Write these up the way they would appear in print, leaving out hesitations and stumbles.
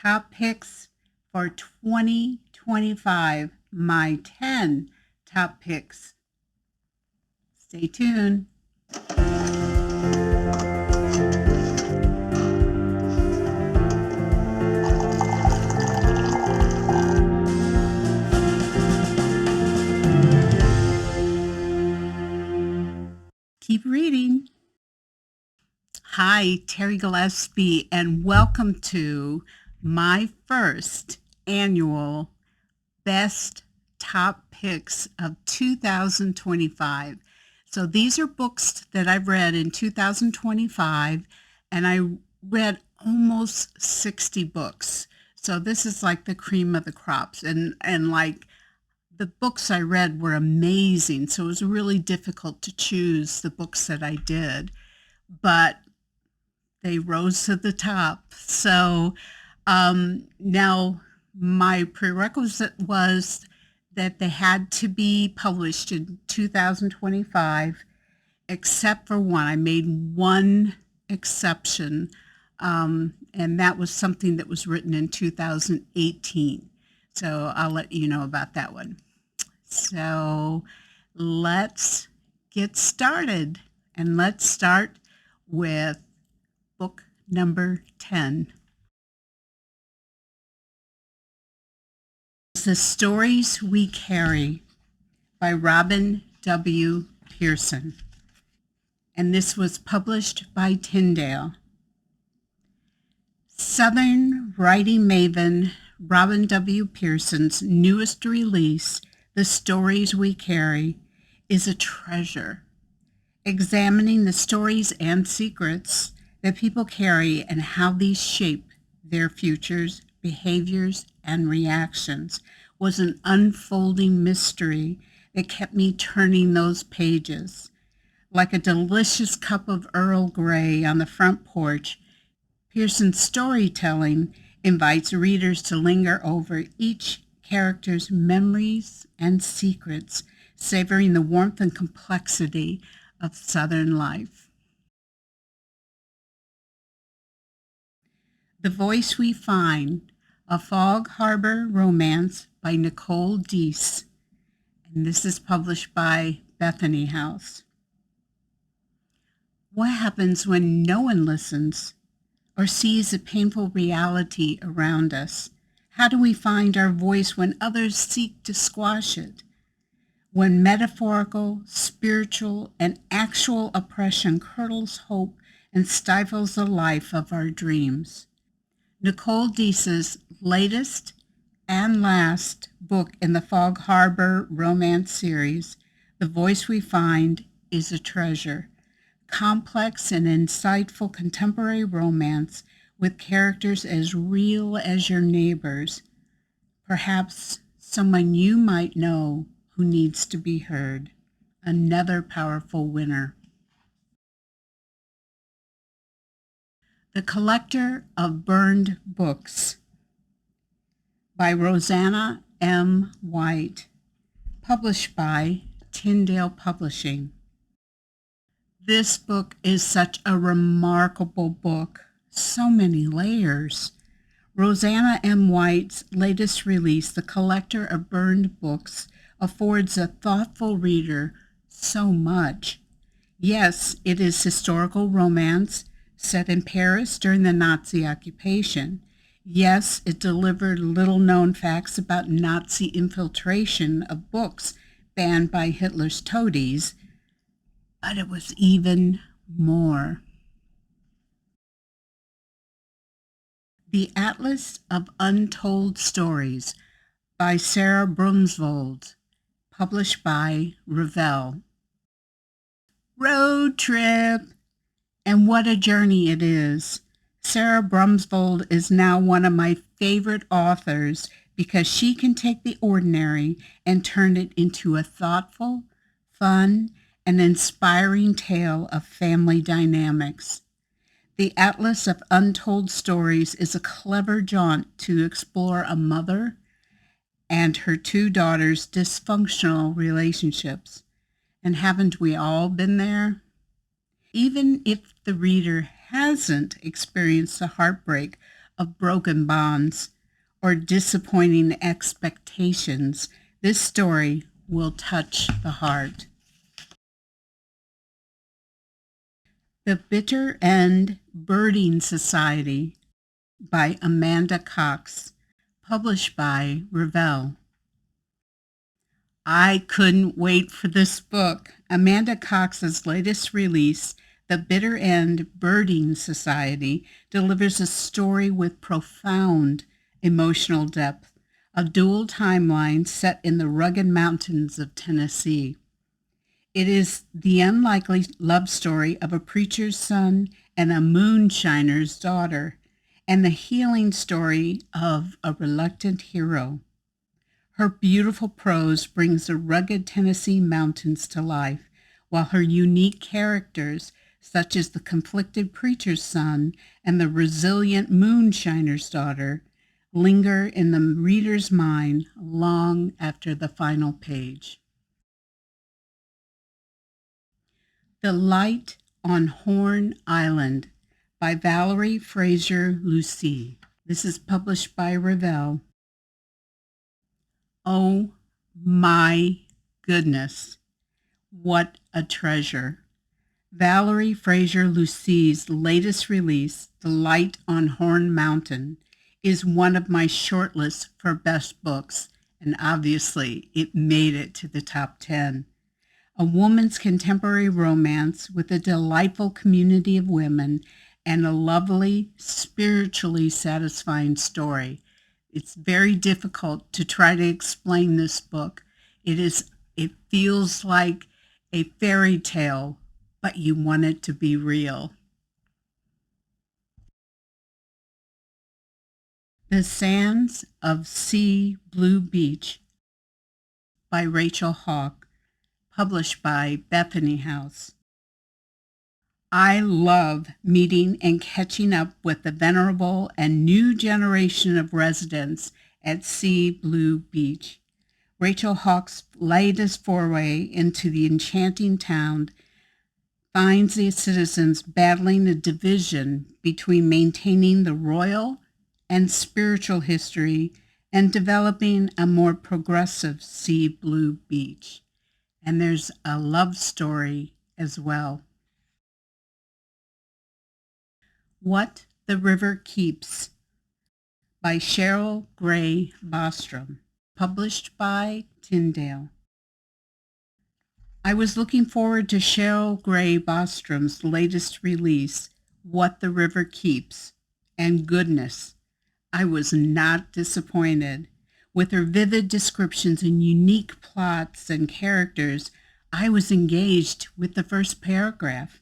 top picks for 2025, my 10 top picks. Stay tuned. Keep reading. Hi, Terri Gillespie, and welcome to my first annual Best Top Picks of 2025. So these are books that I've read in 2025, and I read almost 60 books. So this is like the cream of the crops, and like the books I read were amazing. So it was really difficult to choose the books that I did, but they rose to the top. So now my prerequisite was that they had to be published in 2025, except for one. I made one exception, and that was something that was written in 2018. So I'll let you know about that one. So let's get started, and let's start with book number 10. The Stories We Carry by Robin W. Pearson. And this was published by Tyndale. Southern writing maven Robin W. Pearson's newest release, The Stories We Carry, is a treasure, examining the stories and secrets that people carry and how these shape their futures, behaviors, and reactions was an unfolding mystery that kept me turning those pages. Like a delicious cup of Earl Grey on the front porch, Pearson's storytelling invites readers to linger over each character's memories and secrets, savoring the warmth and complexity of Southern life. The Voice We Find, a Fog Harbor Romance by Nicole Deese, and this is published by Bethany House. What happens when no one listens or sees the painful reality around us? How do we find our voice when others seek to squash it? When metaphorical, spiritual, and actual oppression curdles hope and stifles the life of our dreams. Nicole Deese's latest and last book in the Fog Harbor romance series, The Voice We Find, is a treasure. Complex and insightful contemporary romance with characters as real as your neighbors, perhaps someone you might know who needs to be heard. Another powerful winner. The Collector of Burned Books by Roseanna M. White, published by Tyndale Publishing. This book is such a remarkable book, so many layers. Roseanna M. White's latest release, The Collector of Burned Books, affords a thoughtful reader so much. Yes, it is historical romance set in Paris during the Nazi occupation. Yes, it delivered little-known facts about Nazi infiltration of books banned by Hitler's toadies, but it was even more. The Atlas of Untold Stories by Sara Brunsvold, published by Revell. Road trip! And what a journey it is. Sara Brunsvold is now one of my favorite authors because she can take the ordinary and turn it into a thoughtful, fun, and inspiring tale of family dynamics. The Atlas of Untold Stories is a clever jaunt to explore a mother and her two daughters' dysfunctional relationships. And haven't we all been there? Even if the reader hasn't experienced the heartbreak of broken bonds or disappointing expectations, this story will touch the heart. The Bitter End Birding Society by Amanda Cox, published by Revell. I couldn't wait for this book. Amanda Cox's latest release, The Bitter End Birding Society, delivers a story with profound emotional depth, a dual timeline set in the rugged mountains of Tennessee. It is the unlikely love story of a preacher's son and a moonshiner's daughter, and the healing story of a reluctant hero. Her beautiful prose brings the rugged Tennessee mountains to life, while her unique characters, such as the conflicted preacher's son and the resilient moonshiner's daughter, linger in the reader's mind long after the final page. The Light on Horn Island by Valerie Fraser Luesse. This is published by Revell. Oh my goodness, what a treasure. Valerie Fraser Luesse's latest release, The Light on Horn Mountain, is one of my shortlists for best books, and obviously it made it to the top 10. A woman's contemporary romance with a delightful community of women and a lovely, spiritually satisfying story. It's very difficult to try to explain this book. It feels like a fairy tale, but you want it to be real. The Sands of Sea Blue Beach by Rachel Hauk, published by Bethany House. I love meeting and catching up with the venerable and new generation of residents at Sea Blue Beach. Rachel Hauk's latest foray into the enchanting town finds the citizens battling a division between maintaining the royal and spiritual history and developing a more progressive Sea Blue Beach. And there's a love story as well. What the River Keeps by Cheryl Gray Bostrom, published by Tyndale. I was looking forward to Cheryl Gray Bostrom's latest release, What the River Keeps, and goodness, I was not disappointed. With her vivid descriptions and unique plots and characters, I was engaged with the first paragraph.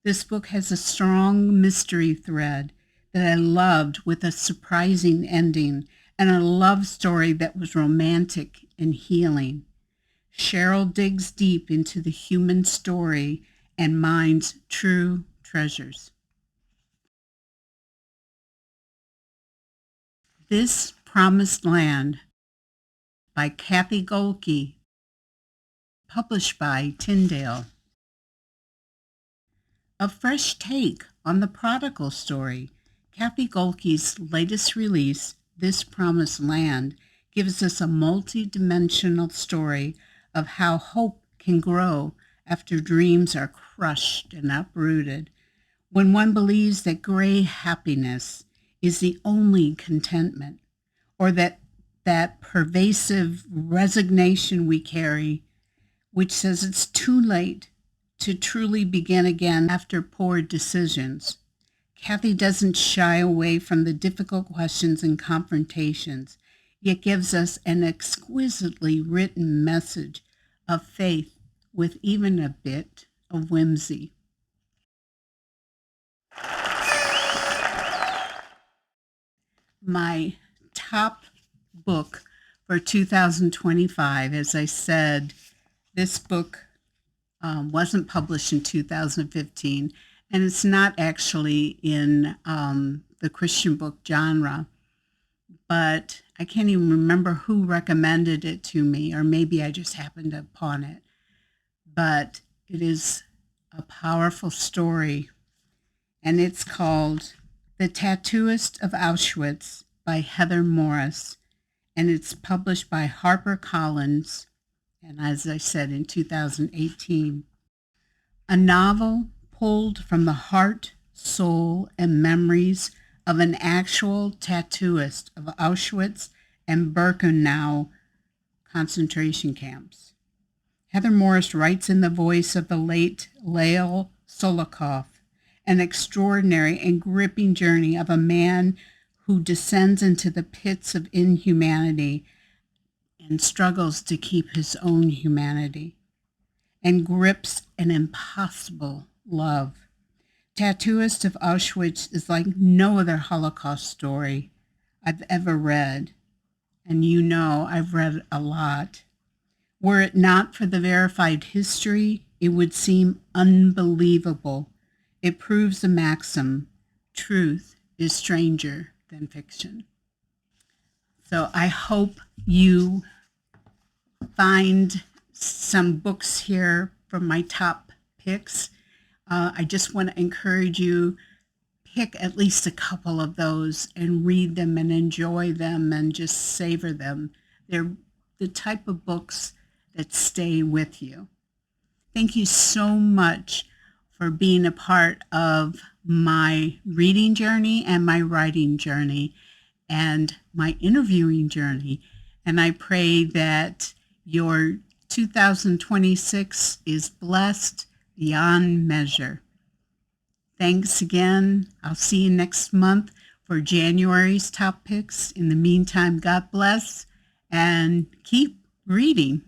This book has a strong mystery thread that I loved, with a surprising ending and a love story that was romantic and healing. Cheryl digs deep into the human story and mines true treasures. This Promised Land by Cathy Gohlke, published by Tyndale. A fresh take on the prodigal story, Cathy Gohlke's latest release, This Promised Land, gives us a multi-dimensional story of how hope can grow after dreams are crushed and uprooted. When one believes that gray happiness is the only contentment, or that pervasive resignation we carry, which says it's too late to truly begin again after poor decisions. Cathy doesn't shy away from the difficult questions and confrontations, yet gives us an exquisitely written message of faith with even a bit of whimsy. My top book for 2025, as I said, this book wasn't published in 2015, and it's not actually in the Christian book genre, but I can't even remember who recommended it to me, or maybe I just happened upon it. But it is a powerful story, and it's called The Tattooist of Auschwitz by Heather Morris, and it's published by HarperCollins, and as I said, in 2018. A novel pulled from the heart, soul, and memories of an actual tattooist of Auschwitz and Birkenau concentration camps. Heather Morris writes in the voice of the late Lael Solokoff, an extraordinary and gripping journey of a man who descends into the pits of inhumanity and struggles to keep his own humanity and grips an impossible love. Tattooist of Auschwitz is like no other Holocaust story I've ever read, and you know I've read a lot. Were it not for the verified history, it would seem unbelievable. It proves the maxim, truth is stranger than fiction. So I hope you find some books here from my top picks. I just want to encourage you, pick at least a couple of those and read them and enjoy them and just savor them. They're the type of books that stay with you. Thank you so much for being a part of my reading journey and my writing journey and my interviewing journey. And I pray that your 2026 is blessed beyond measure. Thanks again. I'll see you next month for January's top picks. In the meantime, God bless and keep reading.